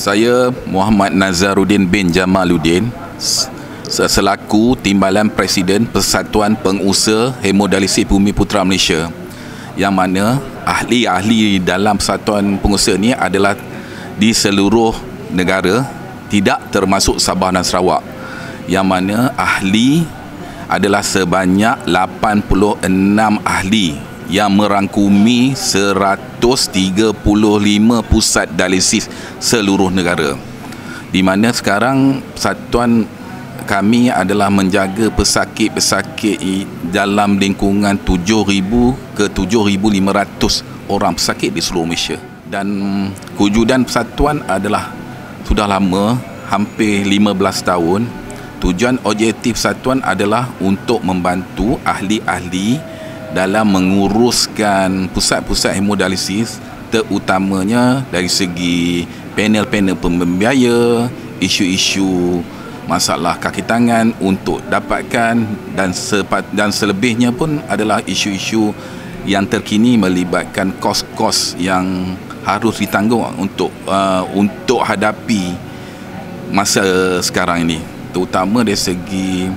Saya Muhammad Nazaruddin bin Jamaluddin selaku Timbalan Presiden Persatuan Pengusaha Hemodialisis Bumi Putera Malaysia, yang mana ahli-ahli dalam Persatuan Pengusaha ini adalah di seluruh negara, tidak termasuk Sabah dan Sarawak, yang mana ahli adalah sebanyak 86 ahli yang merangkumi 135 pusat dialisis seluruh negara, di mana sekarang persatuan kami adalah menjaga pesakit-pesakit dalam lingkungan 7,000 ke 7,500 orang pesakit di seluruh Malaysia. Dan kewujudan persatuan adalah sudah lama, hampir 15 tahun. Tujuan objektif persatuan adalah untuk membantu ahli-ahli dalam menguruskan pusat-pusat hemodialisis, terutamanya dari segi panel-panel pembiaya, isu-isu masalah kaki tangan untuk dapatkan, dan selebihnya pun adalah isu-isu yang terkini melibatkan kos-kos yang harus ditanggung untuk hadapi masa sekarang ini, terutama dari segi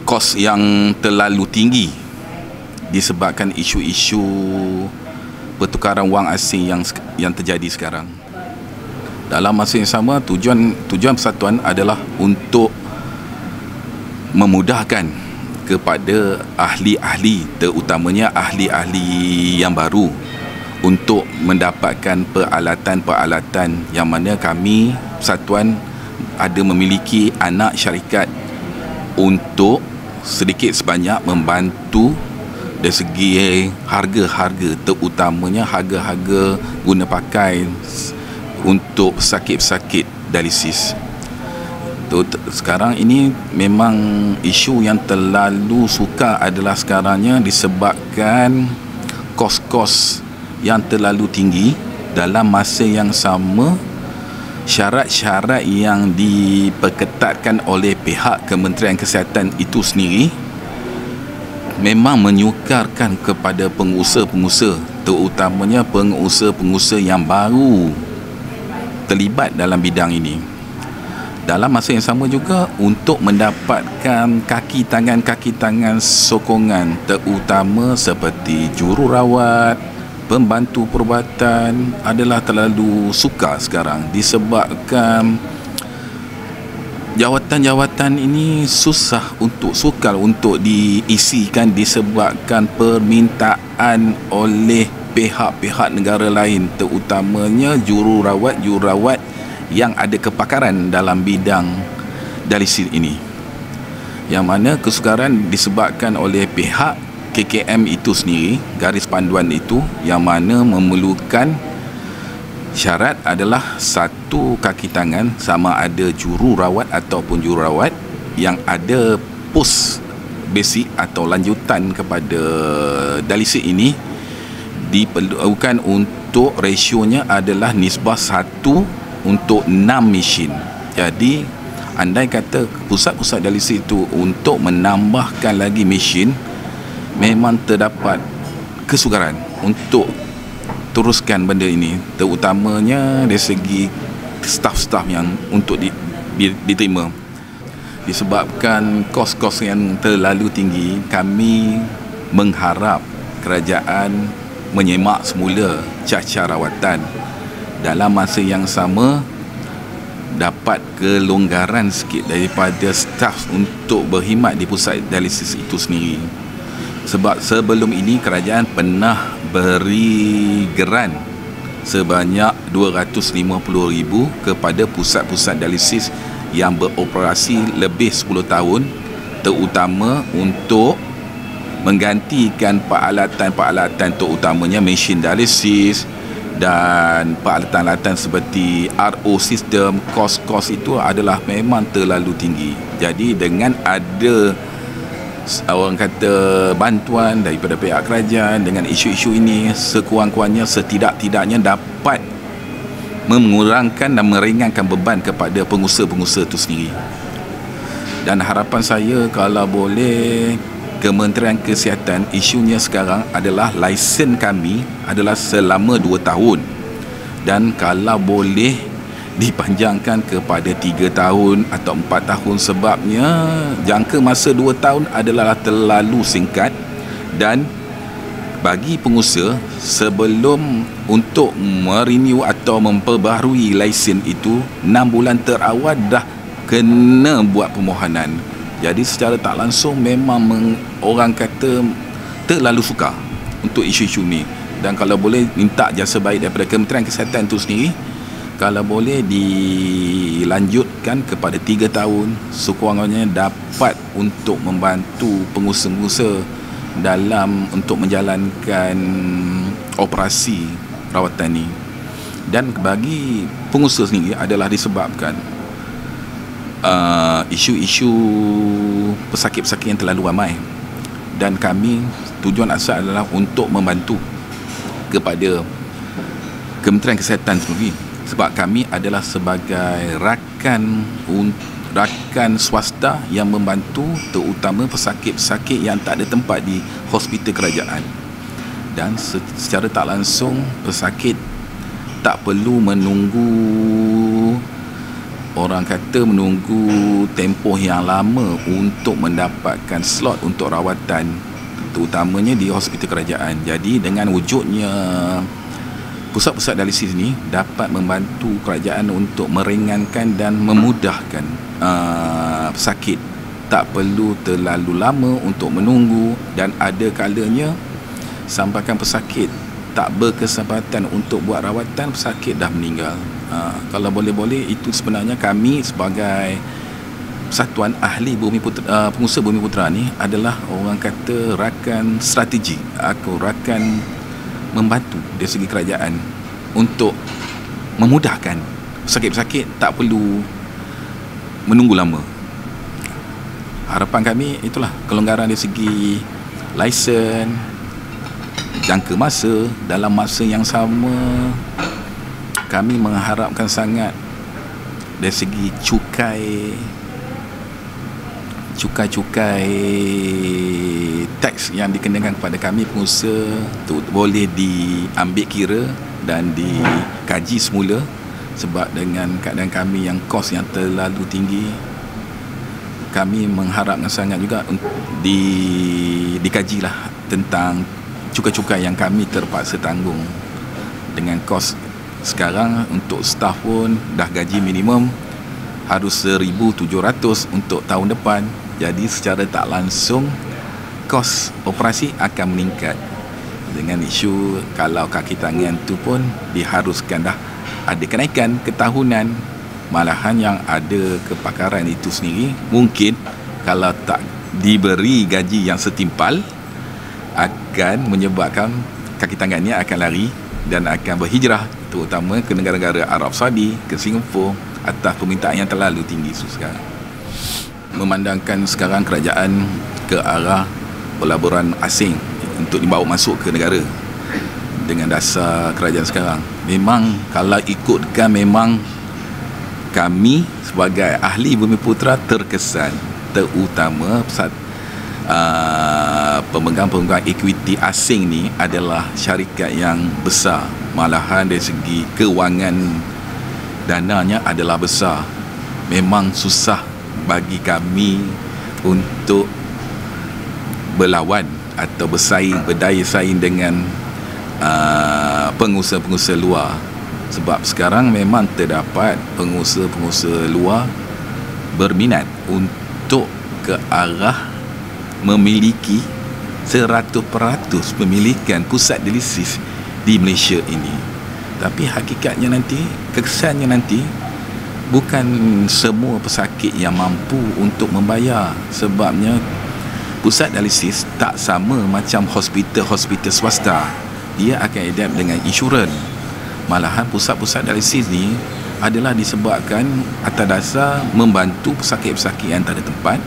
kos yang terlalu tinggi disebabkan isu-isu pertukaran wang asing yang terjadi sekarang. Dalam masa yang sama, tujuan persatuan adalah untuk memudahkan kepada ahli-ahli, terutamanya ahli-ahli yang baru, untuk mendapatkan peralatan-peralatan yang mana kami persatuan ada memiliki anak syarikat untuk sedikit sebanyak membantu dari segi harga-harga, terutamanya harga-harga guna pakai untuk pesakit-pesakit dialisis. Sekarang ini memang isu yang terlalu sukar adalah sekarangnya disebabkan kos-kos yang terlalu tinggi. Dalam masa yang sama, syarat-syarat yang diperketatkan oleh pihak Kementerian Kesihatan itu sendiri memang menyukarkan kepada pengusaha-pengusaha, terutamanya pengusaha-pengusaha yang baru terlibat dalam bidang ini. Dalam masa yang sama juga, untuk mendapatkan kaki tangan sokongan, terutama seperti jururawat, pembantu perubatan, adalah terlalu sukar sekarang disebabkan jawatan-jawatan ini sukar untuk diisikan disebabkan permintaan oleh pihak-pihak negara lain, terutamanya jururawat yang ada kepakaran dalam bidang dialisis ini, yang mana kesukaran disebabkan oleh pihak KKM itu sendiri, garis panduan itu, yang mana memerlukan syarat adalah satu kaki tangan, sama ada jururawat ataupun jururawat yang ada pos basic atau lanjutan kepada dialisis ini, diperlukan untuk rasionya adalah nisbah 1 untuk 6 mesin. Jadi andai kata pusat-pusat dialisis itu untuk menambahkan lagi mesin, memang terdapat kesukaran untuk teruskan benda ini, terutamanya dari segi staf-staf yang untuk diterima. Disebabkan kos-kos yang terlalu tinggi, kami mengharap kerajaan menyemak semula cah-cah rawatan, dalam masa yang sama dapat kelonggaran sikit daripada staf untuk berkhidmat di pusat dialisis itu sendiri. Sebab sebelum ini kerajaan pernah beri geran sebanyak 250,000 kepada pusat-pusat dialisis yang beroperasi lebih 10 tahun, terutama untuk menggantikan peralatan-peralatan, terutamanya mesin dialisis dan peralatan-peralatan seperti RO sistem. Kos-kos itu adalah memang terlalu tinggi. Jadi dengan ada orang kata bantuan daripada pihak kerajaan dengan isu-isu ini, sekurang-kurangnya setidak-tidaknya dapat mengurangkan dan meringankan beban kepada pengusaha-pengusaha itu sendiri. Dan harapan saya, kalau boleh, Kementerian Kesihatan, isunya sekarang adalah lesen kami adalah selama 2 tahun. dan kalau boleh dipanjangkan kepada 3 tahun atau 4 tahun, sebabnya jangka masa 2 tahun adalah terlalu singkat. Dan bagi pengusaha, sebelum untuk merenew atau memperbaharui lesen itu, 6 bulan terawal dah kena buat permohonan. Jadi secara tak langsung memang orang kata terlalu suka untuk isu-isu ni. Dan kalau boleh minta jasa baik daripada Kementerian Kesihatan itu sendiri, kalau boleh dilanjutkan kepada 3 tahun, sekurang-kurangnya dapat untuk membantu pengusaha-pengusaha dalam untuk menjalankan operasi rawatan ni. Dan bagi pengusaha sendiri adalah disebabkan isu-isu pesakit-pesakit yang terlalu ramai, dan kami tujuan asal adalah untuk membantu kepada Kementerian Kesihatan sendiri, sebab kami adalah sebagai rakan swasta yang membantu terutama pesakit-pesakit yang tak ada tempat di hospital kerajaan. Dan secara tak langsung pesakit tak perlu menunggu, orang kata menunggu tempoh yang lama untuk mendapatkan slot untuk rawatan, terutamanya di hospital kerajaan. Jadi dengan wujudnya pusat-pusat dialisis ini dapat membantu kerajaan untuk meringankan dan memudahkan pesakit. Tak perlu terlalu lama untuk menunggu, dan ada kalanya sampaikan pesakit tak berkesempatan untuk buat rawatan, pesakit dah meninggal. Kalau boleh-boleh, itu sebenarnya kami sebagai Persatuan Ahli Pengusaha Bumiputera ni adalah orang kata rakan strategi, rakan membantu dari segi kerajaan untuk memudahkan pesakit-pesakit tak perlu menunggu lama. Harapan kami itulah kelonggaran dari segi lesen, jangka masa. Dalam masa yang sama, kami mengharapkan sangat dari segi cukai teks yang dikenakan kepada kami pengusaha tu boleh diambil kira dan dikaji semula, sebab dengan keadaan kami yang kos yang terlalu tinggi, kami mengharapkan sangat juga dikajilah tentang cukai-cukai yang kami terpaksa tanggung. Dengan kos sekarang untuk staf pun dah gaji minimum harus 1,700 untuk tahun depan. Jadi secara tak langsung kos operasi akan meningkat. Dengan isu kalau kaki tangan tu pun diharuskan dah ada kenaikan ketahunan. Malahan yang ada kepakaran itu sendiri, mungkin kalau tak diberi gaji yang setimpal, akan menyebabkan kaki tangannya akan lari dan akan berhijrah, terutama ke negara-negara Arab Saudi, ke Singapura, atas permintaan yang terlalu tinggi sekarang. Memandangkan sekarang kerajaan ke arah pelaburan asing untuk dibawa masuk ke negara dengan dasar kerajaan sekarang, memang kalau ikutkan, memang kami sebagai ahli Bumiputera terkesan, terutama pemegang-pemegang equity asing ni adalah syarikat yang besar. Malahan dari segi kewangan dananya adalah besar. Memang susah bagi kami untuk berlawan atau berdaya saing dengan pengusaha-pengusaha luar. Sebab sekarang memang terdapat pengusaha-pengusaha luar berminat untuk ke arah memiliki 100% pemilikan pusat dialisis di Malaysia ini. Tapi hakikatnya nanti, kesannya nanti, bukan semua pesakit yang mampu untuk membayar. Sebabnya pusat dialisis tak sama macam hospital-hospital swasta. Dia akan adapt dengan insurans. Malahan pusat-pusat dialisis ni adalah disebabkan atas dasar membantu pesakit-pesakit yang tak ada tempat.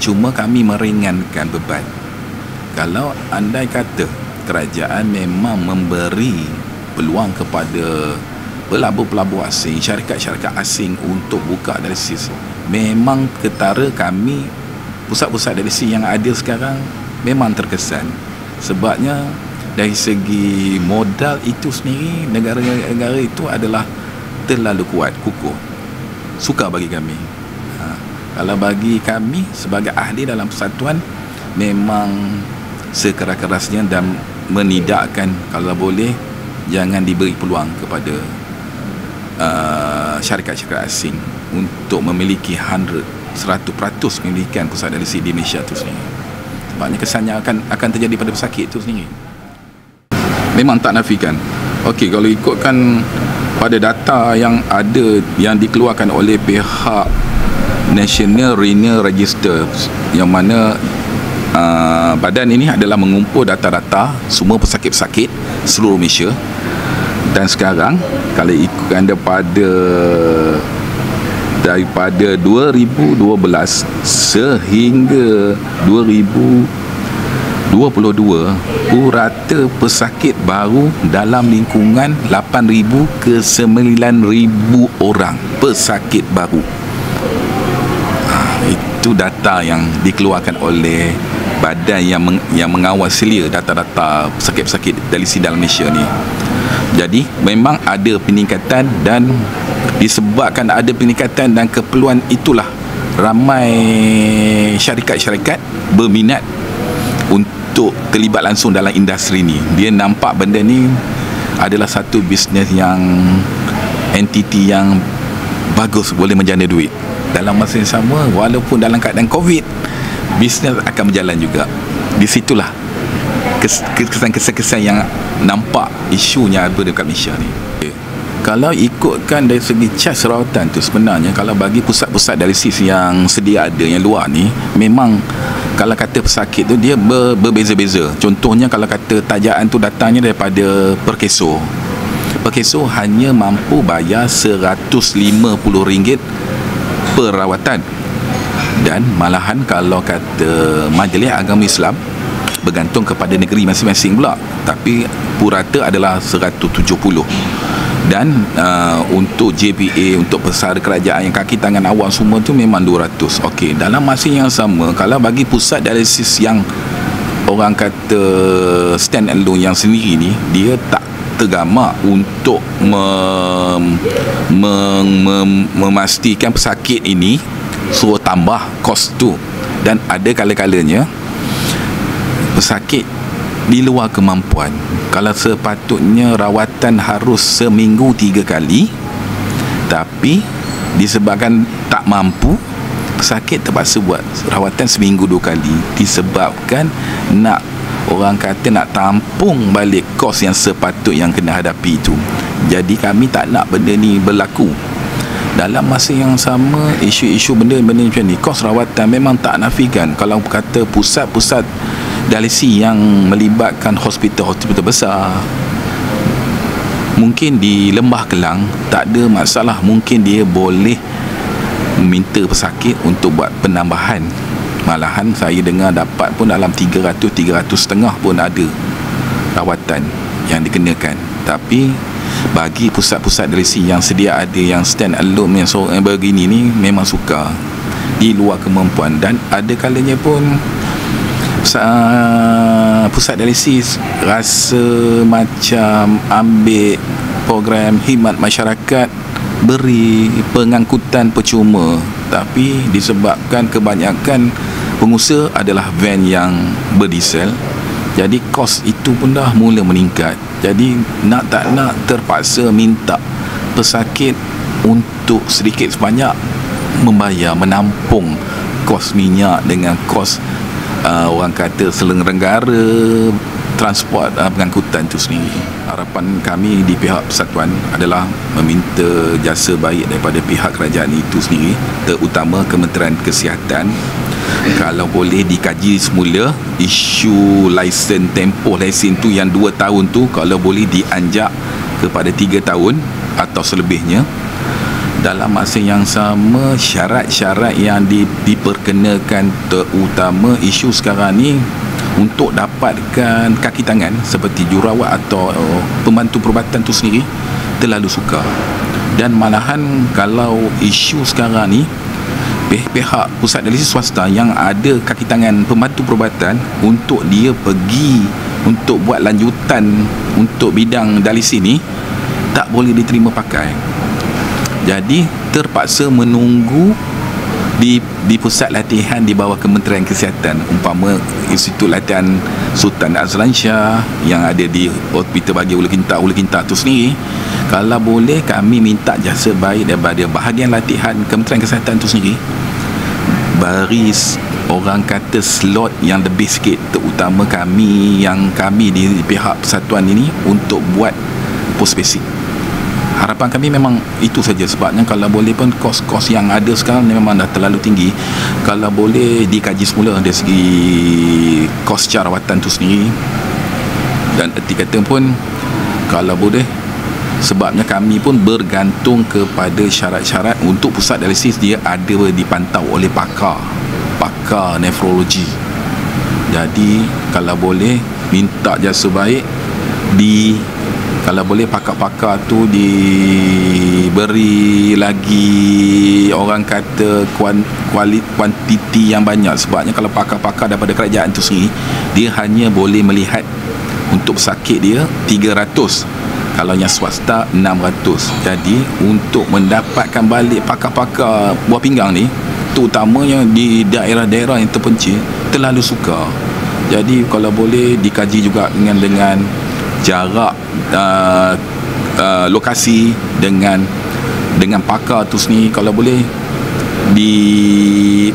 Cuma kami meringankan beban. Kalau andai kata kerajaan memang memberi peluang kepada pelabur-pelabur asing, syarikat-syarikat asing untuk buka dialisis, memang ketara kami pusat-pusat dialisis yang ada sekarang memang terkesan. Sebabnya dari segi modal itu sendiri, negara-negara itu adalah terlalu kuat, kukuh. Sukar bagi kami. Kalau bagi kami sebagai ahli dalam persatuan, memang sekeras-kerasnya dan menidakkan, kalau boleh jangan diberi peluang kepada syarikat-syarikat asing untuk memiliki 100% memilikan pusat dialisis di Malaysia itu sendiri. Sebabnya kesannya akan terjadi pada pesakit itu sendiri. Memang tak nafikan. Okey, kalau ikutkan pada data yang ada, yang dikeluarkan oleh pihak National Renal Register, yang mana badan ini adalah mengumpul data-data semua pesakit-pesakit seluruh Malaysia. Dan sekarang kalau ikutkan daripada 2012 sehingga 2022, purata pesakit baru dalam lingkungan 8,000 ke 9,000 orang pesakit baru. Itu data yang dikeluarkan oleh badan yang mengawal selia data-data pesakit-pesakit dialisis dalam Malaysia ni. Jadi memang ada peningkatan, dan disebabkan ada peningkatan dan keperluan itulah ramai syarikat-syarikat berminat untuk terlibat langsung dalam industri ni. Dia nampak benda ni adalah satu bisnes yang entiti yang bagus, boleh menjana duit. Dalam masa yang sama, walaupun dalam keadaan COVID, bisnes akan berjalan juga. Di situlah kesan-kesan yang nampak isunya ada dekat Malaysia ni. Kalau ikutkan dari segi cas rawatan tu, sebenarnya kalau bagi pusat-pusat dialisis yang sedia ada yang luar ni, memang kalau kata pesakit tu dia berbeza-beza. Contohnya kalau kata tajaan tu datangnya daripada Perkeso. Perkeso hanya mampu bayar RM150 per rawatan. Dan malahan kalau kata Majlis Agama Islam, bergantung kepada negeri masing-masing pula, tapi purata adalah 170. Dan untuk JPA, untuk pesara kerajaan yang kaki tangan awam semua tu memang 200. Okey, dalam masa yang sama, kalau bagi pusat dialisis yang orang kata stand alone yang sendiri ni, dia tak tergamak untuk memastikan pesakit ini suruh tambah kos tu. Dan ada kala-kalanya pesakit di luar kemampuan. Kalau sepatutnya rawatan harus seminggu 3 kali, tapi disebabkan tak mampu, pesakit terpaksa buat rawatan seminggu 2 kali, disebabkan nak, orang kata, nak tampung balik kos yang sepatut yang kena hadapi itu. Jadi kami tak nak benda ni berlaku. Dalam masa yang sama, isu-isu benda-benda macam ni, kos rawatan memang tak nafikan. Kalau kata pusat-pusat dialisis yang melibatkan hospital-hospital besar, mungkin di Lembah Kelang tak ada masalah, mungkin dia boleh meminta pesakit untuk buat penambahan. Malahan saya dengar dapat pun dalam 300-350 pun ada rawatan yang dikenakan. Tapi bagi pusat-pusat dialisis yang sedia ada, yang stand alone, yang seorang yang begini ni, memang sukar di luar kemampuan. Dan ada kalanya pun pusat dialisis rasa macam ambil program khidmat masyarakat, beri pengangkutan percuma, tapi disebabkan kebanyakan pengusaha adalah van yang berdiesel, jadi kos itu pun dah mula meningkat. Jadi nak tak nak terpaksa minta pesakit untuk sedikit sebanyak membayar, menampung kos minyak dengan kos orang kata selenggara transport pengangkutan itu sendiri. Harapan kami di pihak persatuan adalah meminta jasa baik daripada pihak kerajaan itu sendiri, terutama Kementerian Kesihatan, kalau boleh dikaji semula isu lesen, tempoh lesen tu yang 2 tahun tu, kalau boleh dianjak kepada 3 tahun atau selebihnya. Dalam masa yang sama, syarat-syarat yang diperkenakan, terutama isu sekarang ni untuk dapatkan kaki tangan seperti jurawat atau pembantu perubatan tu sendiri terlalu sukar. Dan malahan kalau isu sekarang ni, pihak pusat dialisis swasta yang ada kaki tangan pembantu perubatan, untuk dia pergi untuk buat lanjutan untuk bidang dialisis ni tak boleh diterima pakai. Jadi terpaksa menunggu di pusat latihan di bawah Kementerian Kesihatan, umpama Institut Latihan Sultan Azlan Shah yang ada di Hospital Bagi Ulu Kinta tu sendiri. Kalau boleh kami minta jasa baik daripada bahagian latihan Kementerian Kesihatan tu sendiri, beri orang kata slot yang lebih sikit, terutama kami di pihak persatuan ini untuk buat post basic. Harapan kami memang itu saja, sebabnya kalau boleh pun kos-kos yang ada sekarang memang dah terlalu tinggi. Kalau boleh dikaji semula dari segi kos rawatan tu sendiri, dan erti kata pun kalau boleh, sebabnya kami pun bergantung kepada syarat-syarat untuk pusat dialisis dia ada dipantau oleh pakar nefrologi. Jadi kalau boleh minta jasa baik kalau boleh pakar-pakar tu diberi lagi orang kata kuantiti yang banyak, sebabnya kalau pakar-pakar daripada kerajaan tu sendiri dia hanya boleh melihat untuk pesakit dia 300, kalau yang swasta 600. Jadi untuk mendapatkan balik pakar-pakar buah pinggang ni, terutamanya di daerah-daerah yang terpencil, terlalu sukar. Jadi kalau boleh dikaji juga dengan jarak lokasi dengan pakar tu sendiri, kalau boleh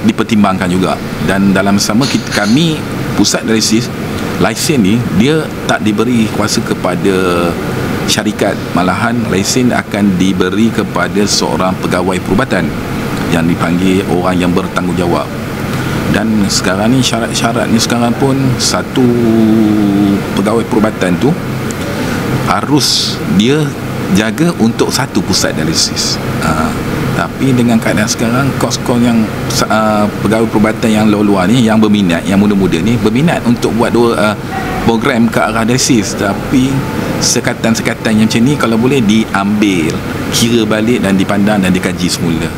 dipertimbangkan juga. Dan dalam sama kami pusat dialisis, lesen ni dia tak diberi kuasa kepada syarikat, malahan lesen akan diberi kepada seorang pegawai perubatan yang dipanggil orang yang bertanggungjawab. Dan sekarang ni syarat-syarat ni sekarang pun satu pegawai perubatan tu harus dia jaga untuk satu pusat dialisis. Tapi dengan keadaan sekarang, kos-kos yang pegawai perubatan yang luar-luar ni, yang berminat, yang muda-muda ni berminat untuk buat program ke arah dialisis, tapi sekatan-sekatan yang macam ni kalau boleh diambil, kira balik dan dipandang dan dikaji semula.